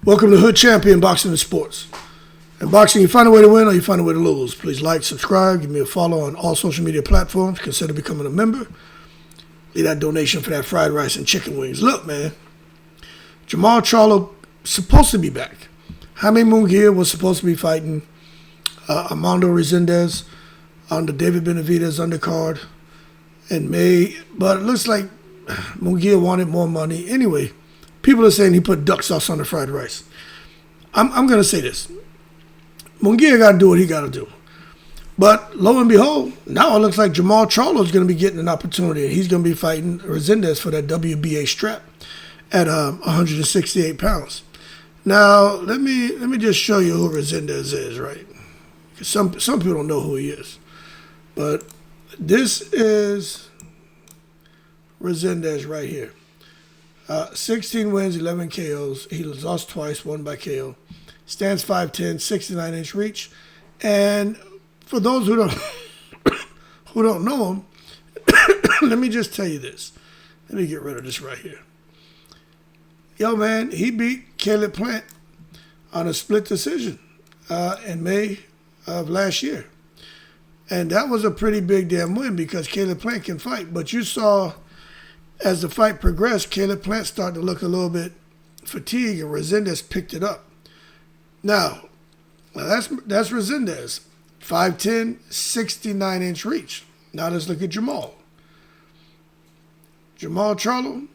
Welcome to Hood Champion Boxing and Sports. In boxing, you find a way to win or you find a way to lose. Please like, subscribe, give me a follow on all social media platforms. Consider becoming a member. Leave that donation for that fried rice and chicken wings. Look, man, Jermall Charlo supposed to be back. Jaime Munguia was supposed to be fighting Armando Resendiz on the David Benavidez undercard in May, but it looks like Munguia wanted more money. Anyway, people are saying he put duck sauce on the fried rice. I'm going to say this. Munguia got to do what he got to do. But lo and behold, now it looks like Jermall Charlo is going to be getting an opportunity. He's going to be fighting Resendiz for that WBA strap at 168 pounds. Now, let me just show you who Resendiz is, right? Because some people don't know who he is. But this is Resendiz right here. 16 wins, 11 KOs. He lost twice, won by KO. Stands 5'10", 69-inch reach. And for those who don't know him, let me just tell you this. Let me get rid of this right here. Yo, man, he beat Caleb Plant on a split decision in May of last year. And that was a pretty big damn win because Caleb Plant can fight. But you saw as the fight progressed, Caleb Plant started to look a little bit fatigued, and Resendiz picked it up. Now that's Resendiz, 5'10", 69-inch reach. Now let's look at Jermall. Jermall Charlo,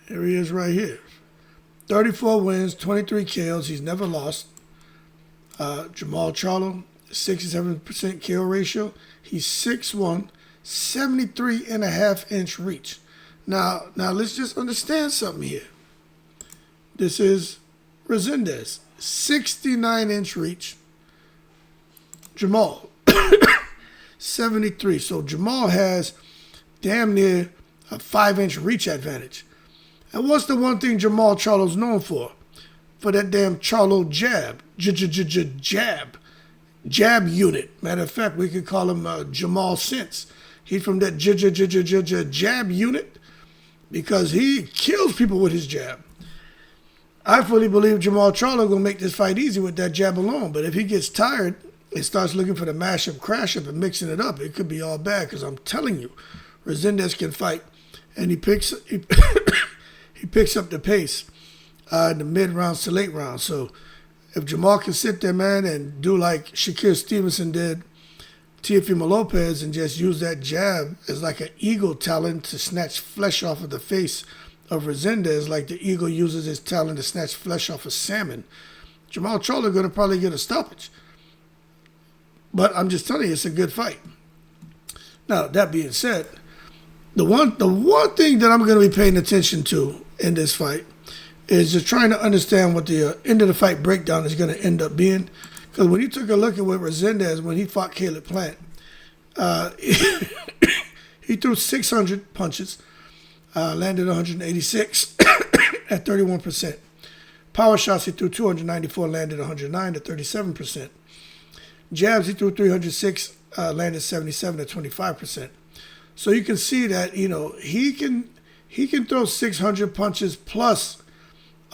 here he is right here. 34 wins, 23 KOs. He's never lost. Jermall Charlo, 67% KO ratio. He's 6'1", 73.5-inch reach. Now let's just understand something here. This is Resendiz, 69-inch reach. Jermall, 73. So Jermall has damn near a 5-inch reach advantage. And what's the one thing Jermall Charlo's known for? For that damn Charlo jab. Jab unit. Matter of fact, we could call him Jamal Sense. He's from that jab unit because he kills people with his jab. I fully believe Jermall Charlo going to make this fight easy with that jab alone. But if he gets tired and starts looking for the mash-up, crash-up, and mixing it up, it could be all bad because I'm telling you, Resendiz can fight. And he picks up the pace in the mid-rounds to late rounds. So if Jermall can sit there, man, and do like Shakir Stevenson did Teofimo Lopez and just use that jab as like an eagle talon to snatch flesh off of the face of Resendiz, like the eagle uses his talon to snatch flesh off of salmon, Jermall Charlo going to probably get a stoppage. But I'm just telling you, it's a good fight. Now, that being said, the one thing that I'm going to be paying attention to in this fight is just trying to understand what the end of the fight breakdown is going to end up being. Because when you took a look at what Resendiz, when he fought Caleb Plant, he threw 600 punches, landed 186 at 31%. Power shots, he threw 294, landed 109 at 37%. Jabs, he threw 306, landed 77 at 25%. So you can see that, you know, he can throw 600 punches plus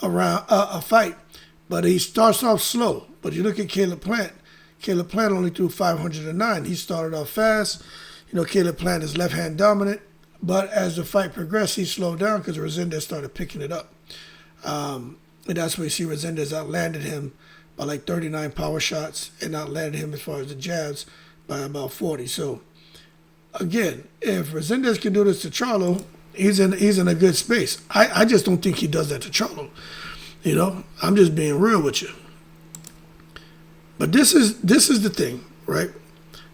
around a fight, but he starts off slow. But you look at Caleb Plant only threw 509. He started off fast. You know, Caleb Plant is left-hand dominant, but as the fight progressed, he slowed down because Resendiz started picking it up. And that's where you see Resendiz outlanded him by like 39 power shots and outlanded him as far as the jabs by about 40. So, again, if Resendiz can do this to Charlo, he's in a good space. I just don't think he does that to Charlo. You know, I'm just being real with you. But this is the thing, right?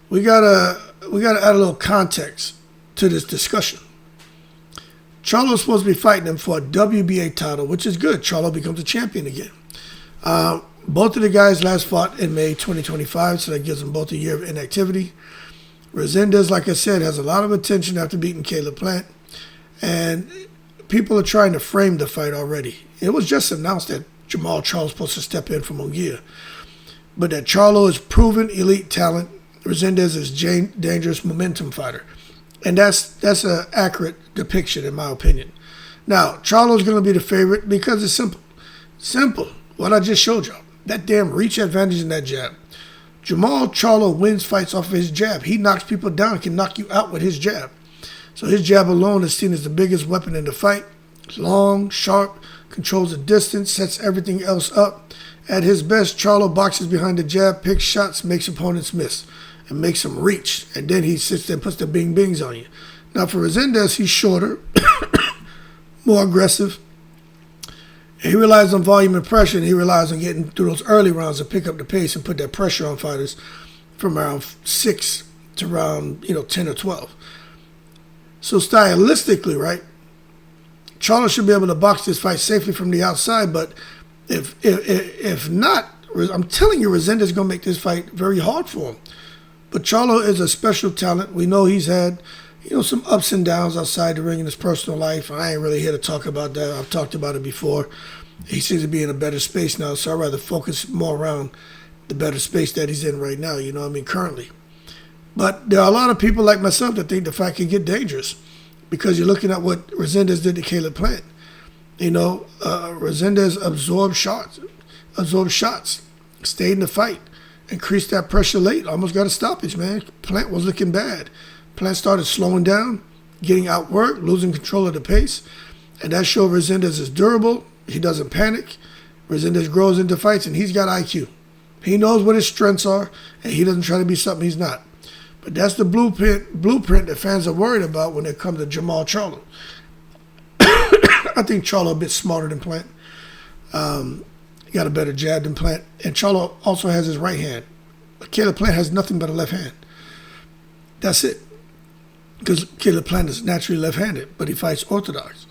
We gotta add a little context to this discussion. Charlo's supposed to be fighting him for a WBA title, which is good. Charlo becomes a champion again. Both of the guys last fought in May 2025, so that gives them both a year of inactivity. Resendiz, like I said, has a lot of attention after beating Caleb Plant, and people are trying to frame the fight already. It was just announced that Jermall Charlo is supposed to step in for Munguia, but that Charlo is proven elite talent. Resendiz is dangerous momentum fighter. And that's an accurate depiction, in my opinion. Now, Charlo's going to be the favorite because it's simple. Simple. What I just showed y'all. That damn reach advantage in that jab. Jermall Charlo wins fights off of his jab. He knocks people down, can knock you out with his jab. So his jab alone is seen as the biggest weapon in the fight. It's long, sharp, controls the distance, sets everything else up. At his best, Charlo boxes behind the jab, picks shots, makes opponents miss, and makes them reach. And then he sits there and puts the bing-bings on you. Now for Resendiz, he's shorter, more aggressive. He relies on volume and pressure, and he relies on getting through those early rounds to pick up the pace and put that pressure on fighters from around 6 to around 10 or 12. So stylistically, right, Charlo should be able to box this fight safely from the outside, but if not, I'm telling you, Resendiz is going to make this fight very hard for him. But Charlo is a special talent. We know he's had some ups and downs outside the ring in his personal life. I ain't really here to talk about that. I've talked about it before. He seems to be in a better space now, so I'd rather focus more around the better space that he's in right now, currently. But there are a lot of people like myself that think the fight can get dangerous because you're looking at what Resendiz did to Caleb Plant. Resendiz absorbed shots, stayed in the fight, increased that pressure late, almost got a stoppage, man. Plant was looking bad. Plant started slowing down, getting outworked, losing control of the pace. And that showed Resendiz is durable. He doesn't panic. Resendiz grows into fights, and he's got IQ. He knows what his strengths are, and he doesn't try to be something he's not. But that's the blueprint that fans are worried about when it comes to Jermall Charlo. I think Charlo a bit smarter than Plant. He got a better jab than Plant. And Charlo also has his right hand. But Caleb Plant has nothing but a left hand. That's it. Because Caleb Plant is naturally left-handed, but he fights orthodox.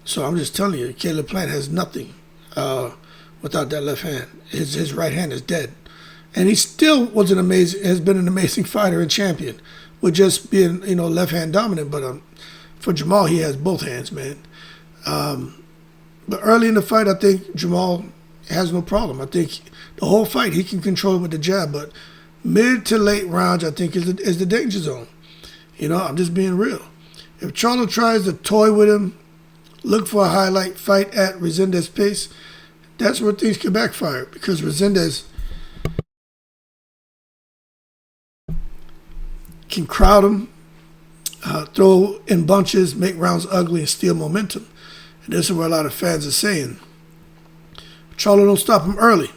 So I'm just telling you, Caleb Plant has nothing without that left hand. His right hand is dead. And he still has been an amazing fighter and champion with just being, left hand dominant. But for Jermall, he has both hands, man. But early in the fight, I think Jermall has no problem. I think the whole fight he can control it with the jab, but mid to late rounds, I think is the danger zone. I'm just being real. If Charlo tries to toy with him, look for a highlight fight at Resendiz's pace, that's where things can backfire because Resendiz can crowd him, throw in bunches, make rounds ugly, and steal momentum. And this is where a lot of fans are saying, Charlo don't stop him early.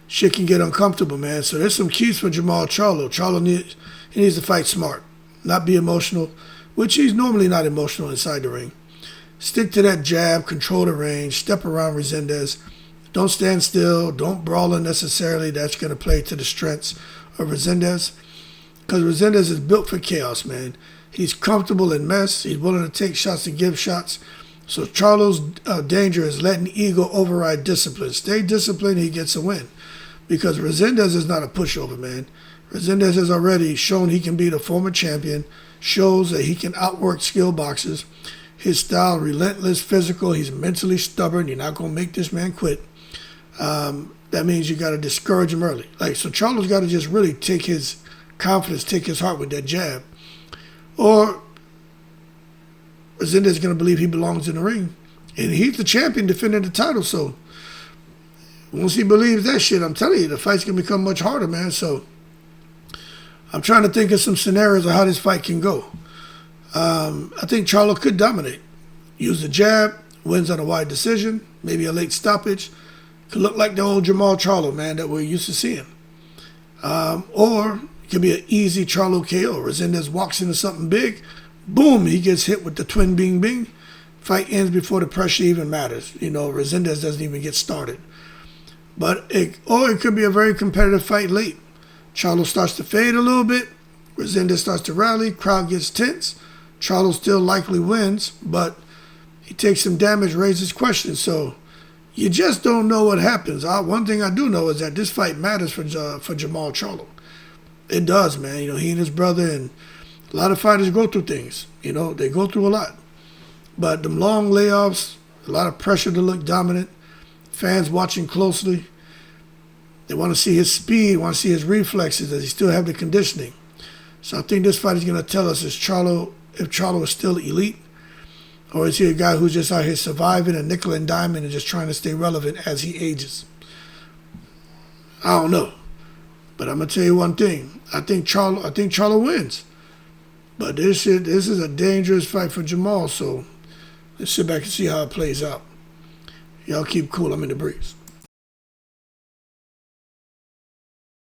Shit can get uncomfortable, man. So there's some keys for Jermall Charlo. Charlo needs to fight smart, not be emotional, which he's normally not emotional inside the ring. Stick to that jab, control the range, step around Resendiz. Don't stand still. Don't brawl unnecessarily. That's going to play to the strengths of Resendiz. Because Resendiz is built for chaos, man. He's comfortable in mess. He's willing to take shots and give shots. So Charlo's danger is letting ego override discipline. Stay disciplined, he gets a win. Because Resendiz is not a pushover, man. Resendiz has already shown he can beat a former champion, shows that he can outwork skill boxers. His style, relentless, physical. He's mentally stubborn. You're not going to make this man quit. That means you got to discourage him early. So Charlo's got to just really take his confidence, take his heart with that jab. Or Resendiz is going to believe he belongs in the ring. And he's the champion defending the title. So once he believes that shit, I'm telling you, the fight's going to become much harder, man. So I'm trying to think of some scenarios of how this fight can go. I think Charlo could dominate. Use the jab, wins on a wide decision, maybe a late stoppage. Could look like the old Jermall Charlo, man, that we're used to seeing. Or it could be an easy Charlo KO. Resendiz walks into something big, boom, he gets hit with the twin bing. Fight ends before the pressure even matters. Resendiz doesn't even get started. Or it could be a very competitive fight late. Charlo starts to fade a little bit. Resendiz starts to rally. Crowd gets tense. Charlo still likely wins, but he takes some damage, raises questions. So you just don't know what happens. One thing I do know is that this fight matters for Jermall Charlo. It does, man. He and his brother, and a lot of fighters go through things. They go through a lot. But them long layoffs, a lot of pressure to look dominant, fans watching closely. They want to see his speed, want to see his reflexes. Does he still have the conditioning? So I think this fight is going to tell us if Charlo is still elite, Or is he a guy who's just out here surviving a nickel and diamond and just trying to stay relevant as he ages? I don't know. But I'm gonna tell you one thing. I think Charlo wins. But this is a dangerous fight for Jermall, so let's sit back and see how it plays out. Y'all keep cool. I'm in the breeze.